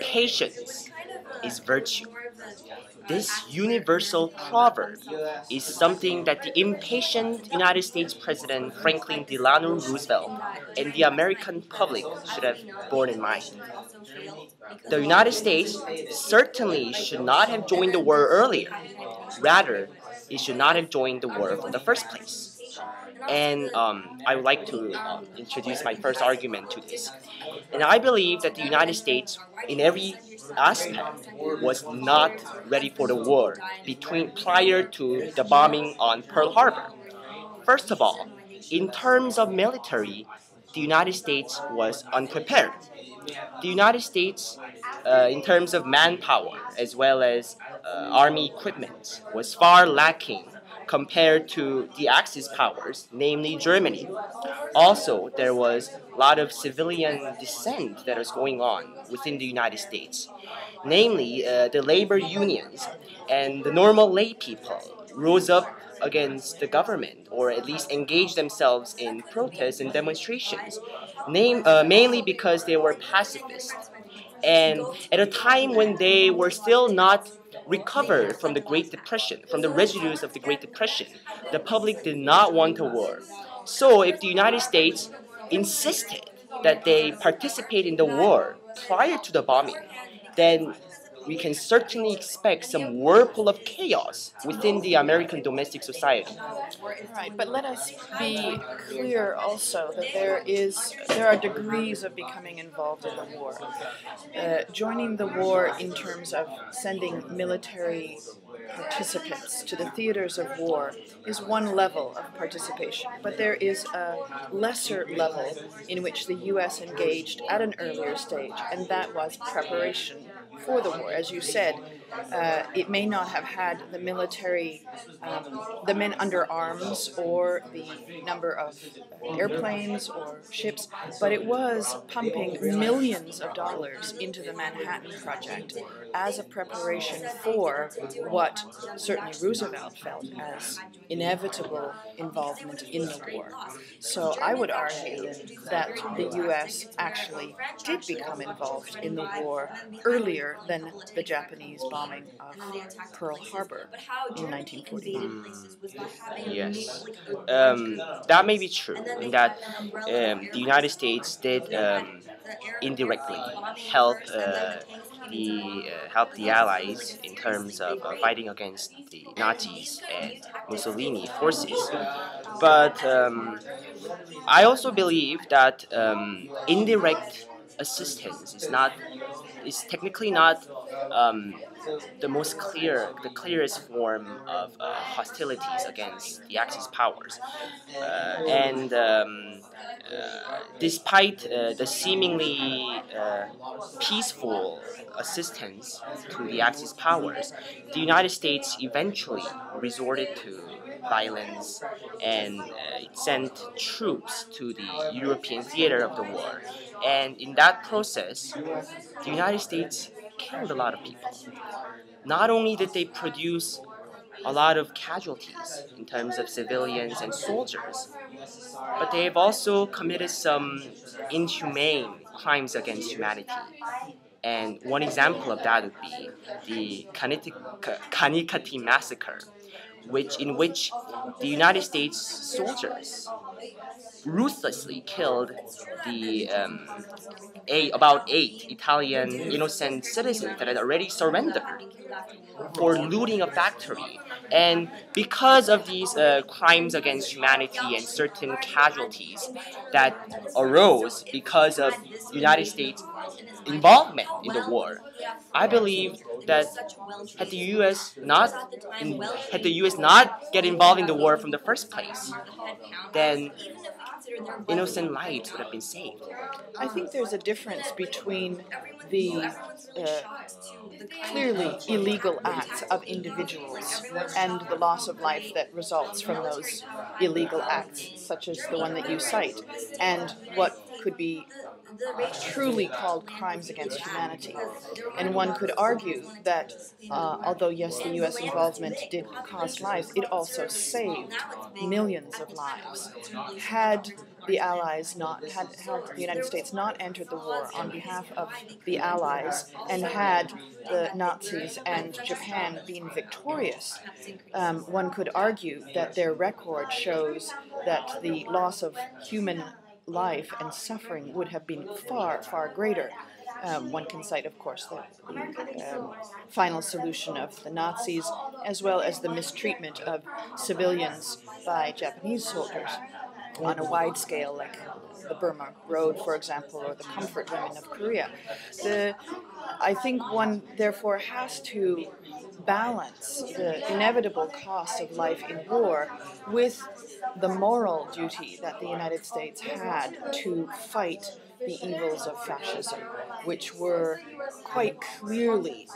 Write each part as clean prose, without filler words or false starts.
patience is virtue. This universal proverb is something that the impatient United States President Franklin Delano Roosevelt and the American public should have borne in mind. The United States certainly should not have joined the war earlier. Rather, it should not have joined the war in the first place. And I would like to introduce my first argument to this. And I believe that the United States, in every aspect, was not ready for the war prior to the bombing on Pearl Harbor. First of all, in terms of military, the United States was unprepared. The United States, in terms of manpower as well as army equipment, was far lacking compared to the Axis powers, namely Germany. Also, there was a lot of civilian dissent that was going on within the United States. Namely, the labor unions and the normal lay people rose up against the government, or at least engaged themselves in protests and demonstrations, mainly because they were pacifists. And at a time when they were still not recovered from the Great Depression, from the residues of the Great Depression, the public did not want a war. So if the United States insisted that they participate in the war prior to the bombing, then we can certainly expect some whirlpool of chaos within the American domestic society. Right, but let us be clear also that there are degrees of becoming involved in the war. Joining the war in terms of sending military participants to the theaters of war is one level of participation, but there is a lesser level in which the U.S. engaged at an earlier stage, and that was preparation for the war. As you said, it may not have had the military, the men under arms, or the number of airplanes or ships, but it was pumping millions of dollars into the Manhattan Project as a preparation for what certainly Roosevelt felt as inevitable involvement in the war. So I would argue that the U.S. actually did become involved in the war earlier than the Japanese bombing of Pearl Harbor in 1941. Yes, that may be true in that the United States did indirectly help help the Allies in terms of fighting against the Nazis and Mussolini forces. But I also believe that indirect assistance is technically not um, the clearest form of hostilities against the Axis powers, and despite the seemingly peaceful assistance to the Axis powers, the United States eventually resorted to violence, and it sent troops to the European theater of the war. And in that process, the United States killed a lot of people. Not only did they produce a lot of casualties in terms of civilians and soldiers, but they have also committed some inhumane crimes against humanity. And one example of that would be the Kanikati massacre, in which the United States soldiers ruthlessly killed about 8 Italian innocent citizens that had already surrendered for looting a factory. And because of these crimes against humanity and certain casualties that arose because of United States involvement in the war, I believe that had the U.S. not get involved in the war from the first place, then innocent lives would have been saved. I think there's a difference between the clearly illegal acts of individuals and the loss of life that results from those illegal acts, such as the one that you cite, and what could be truly called crimes against humanity. And one could argue that although, yes, the U.S. involvement did cost lives, it also saved millions of lives. Had the Allies not had the United States not entered the war on behalf of the Allies and had the Nazis and Japan been victorious, one could argue that their record shows that the loss of human life and suffering would have been far, far greater. One can cite, of course, the final solution of the Nazis, as well as the mistreatment of civilians by Japanese soldiers on a wide scale, like the Burma Road, for example, or the comfort women of Korea. I think one, therefore, has to balance the inevitable cost of life in war with the moral duty that the United States had to fight the evils of fascism, which were quite clearly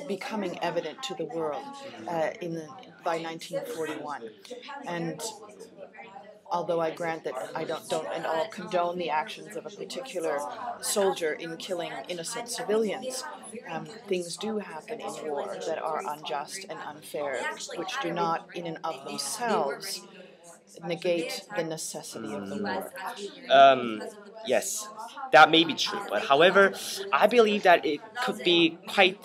becoming evident to the world by 1941. And although I grant that I don't at all condone the actions of a particular soldier in killing innocent civilians, things do happen in war that are unjust and unfair, which do not in and of themselves negate the necessity of the war. Yes, that may be true, but however, I believe that it could be quite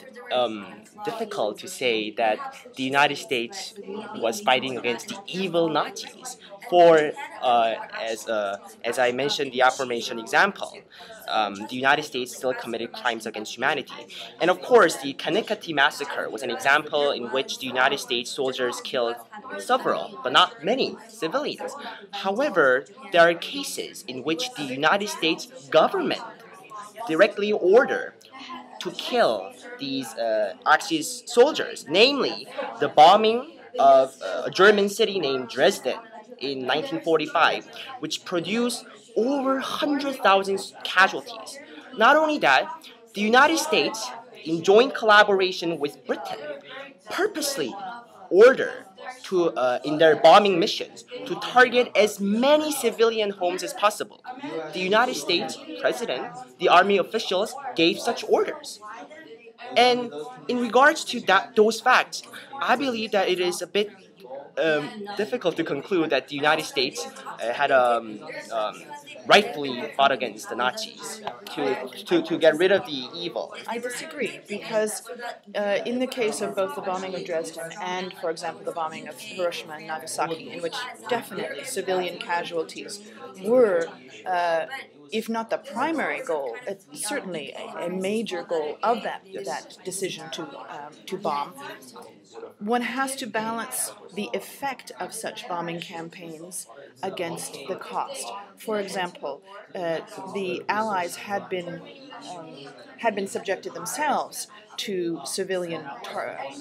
difficult to say that the United States was fighting against the evil Nazis. For as I mentioned, the aforementioned example, the United States still committed crimes against humanity, and of course, the Kanikati massacre was an example in which the United States soldiers killed several, but not many, civilians. However, there are cases in which the United States government directly ordered to kill these Axis soldiers, namely the bombing of a German city named Dresden in 1945, which produced over 100,000 casualties. Not only that, the United States, in joint collaboration with Britain, purposely ordered to, in their bombing missions, to target as many civilian homes as possible. The United States President, the army officials gave such orders. And in regards to those facts, I believe that it is a bit difficult to conclude that the United States had rightfully fought against the Nazis to get rid of the evil. I disagree, because in the case of both the bombing of Dresden and, for example, the bombing of Hiroshima and Nagasaki, in which definitely civilian casualties were, if not the primary goal, certainly a major goal of that decision to bomb, one has to balance the effect of such bombing campaigns against the cost. For example, the Allies had been subjected themselves to civilian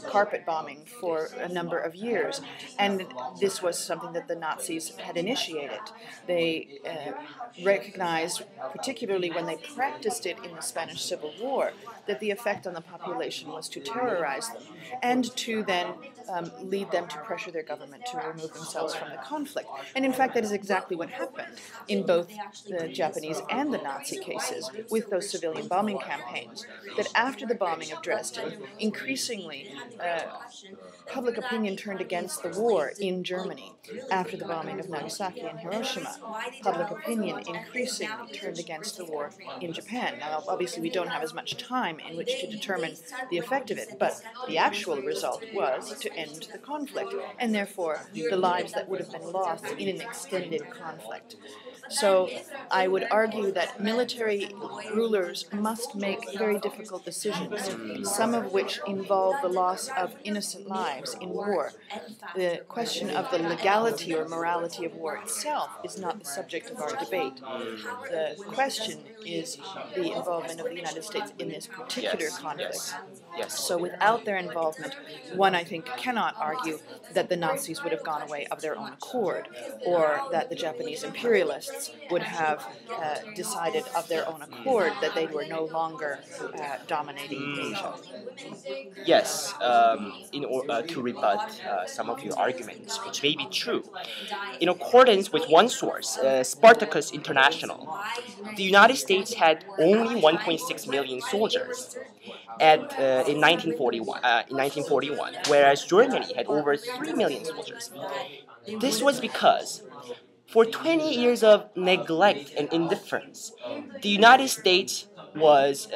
carpet bombing for a number of years, and this was something that the Nazis had initiated. They recognized, particularly when they practiced it in the Spanish Civil War, that the effect on the population was to terrorize them and to then lead them to pressure their government to remove themselves from the conflict. And in fact, that is exactly what happened in both the Japanese and the Nazi cases with those civilian bombing campaigns. That after the bombing of Dresden, increasingly public opinion turned against the war in Germany. After the bombing of Nagasaki and Hiroshima, public opinion increasingly turned against the war in Japan. Now, obviously, we don't have as much time in which to determine the effect of it, but the actual result was to end the conflict, and therefore the lives that would have been lost in an extended conflict. So I would argue that military rulers must make very difficult decisions, some of which involve the loss of innocent lives in war. The question of the legality or morality of war itself is not the subject of our debate. The question is the involvement of the United States in this particular conflict. Yes. So without their involvement, one, I think, cannot argue that the Nazis would have gone away of their own accord, or that the Japanese imperialists would have decided of their own accord that they were no longer dominating Asia. Yes, to rebut some of your arguments, which may be true. In accordance with one source, Spartacus International, the United States had only 1.6 million soldiers in 1941, whereas Germany had over 3 million soldiers. This was because For 20 years of neglect and indifference, the United States was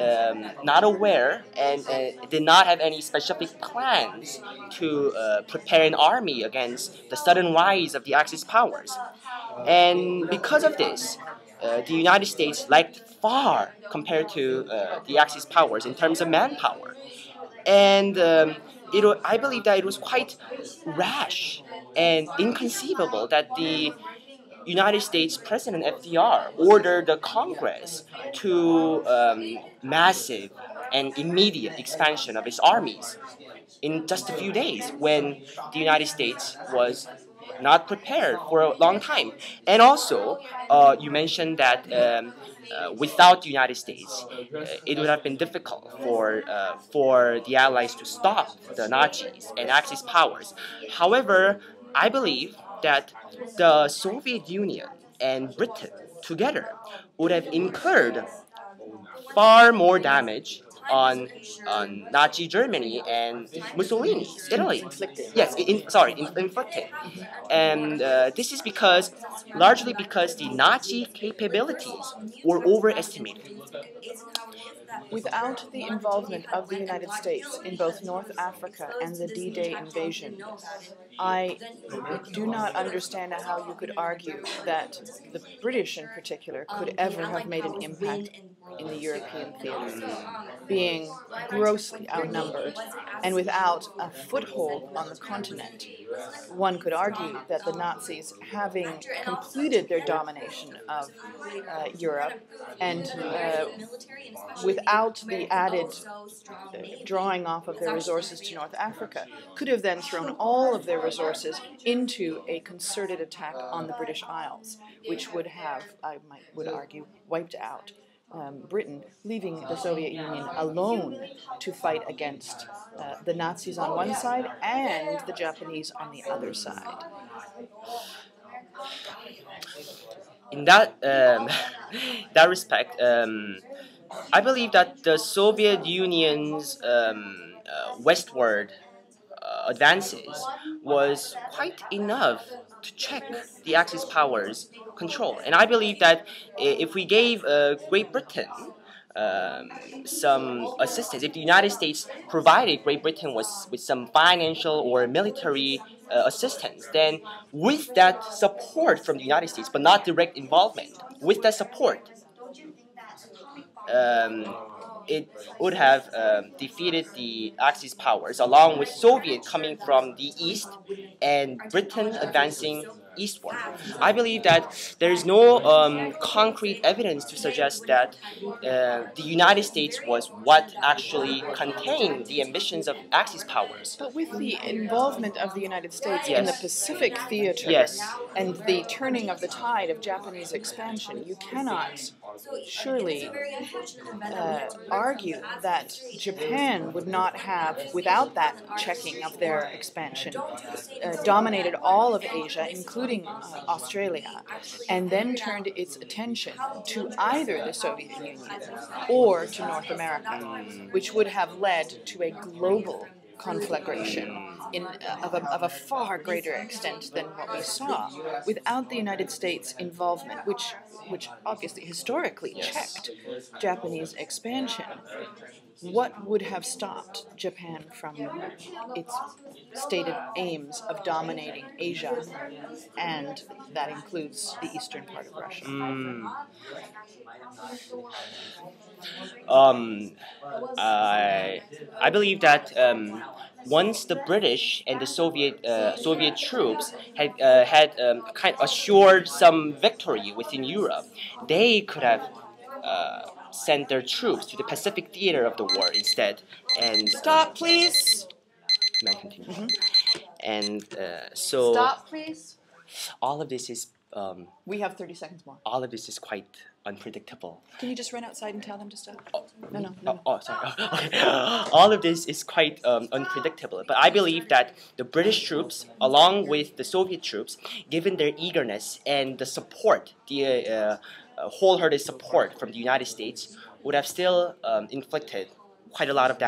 not aware and did not have any specific plans to prepare an army against the sudden rise of the Axis powers. And because of this, the United States lagged far compared to the Axis powers in terms of manpower. And I believe that it was quite rash and inconceivable that the United States President FDR ordered the Congress to massive and immediate expansion of its armies in just a few days when the United States was not prepared for a long time. And also, you mentioned that without the United States, it would have been difficult for the Allies to stop the Nazis and Axis powers. However, I believe that the Soviet Union and Britain together would have incurred far more damage on Nazi Germany and Mussolini's Italy. Inflicted. Yes, inflicted. And this is largely because the Nazi capabilities were overestimated. Without the involvement of the United States in both North Africa and the D-Day invasion, I do not understand how you could argue that the British in particular could ever have made an impact in the European theater, being grossly outnumbered and without a foothold on the continent. One could argue that the Nazis, having completed their domination of Europe and without the added drawing off of their resources to North Africa, could have then thrown all of their resources into a concerted attack on the British Isles, which would have, would argue, wiped out Britain, leaving the Soviet Union alone to fight against the Nazis on one side and the Japanese on the other side. In that that respect, I believe that the Soviet Union's westward advances was quite enough to check the Axis powers' control. And I believe that if we gave Great Britain some assistance, if the United States provided Great Britain with some financial or military assistance, then with that support from the United States, but not direct involvement, with that support, it would have defeated the Axis powers, along with Soviet coming from the east and Britain advancing eastward. I believe that there is no concrete evidence to suggest that the United States was what actually contained the ambitions of Axis powers. But with the involvement of the United States in the Pacific theater and the turning of the tide of Japanese expansion, you cannot surely argue that Japan would not have, without that checking of their expansion, dominated all of Asia, including Australia, and then turned its attention to either the Soviet Union or to North America, which would have led to a global conflagration of a far greater extent than what we saw, without the United States' involvement, which obviously historically checked Japanese expansion. What would have stopped Japan from its stated aims of dominating Asia, and that includes the eastern part of Russia? I believe that once the British and the Soviet troops had kind of assured some victory within Europe, they could have sent their troops to the Pacific theater of the war instead. And Stop, please. May I continue? And so Stop, please. all of this is. We have 30 seconds more. All of this is quite unpredictable. Can you just run outside and tell them to stop? Oh, No. Oh, sorry. Okay. All of this is quite unpredictable. But I believe that the British troops, along with the Soviet troops, given their eagerness and the support, the wholehearted support from the United States, would have still inflicted quite a lot of damage.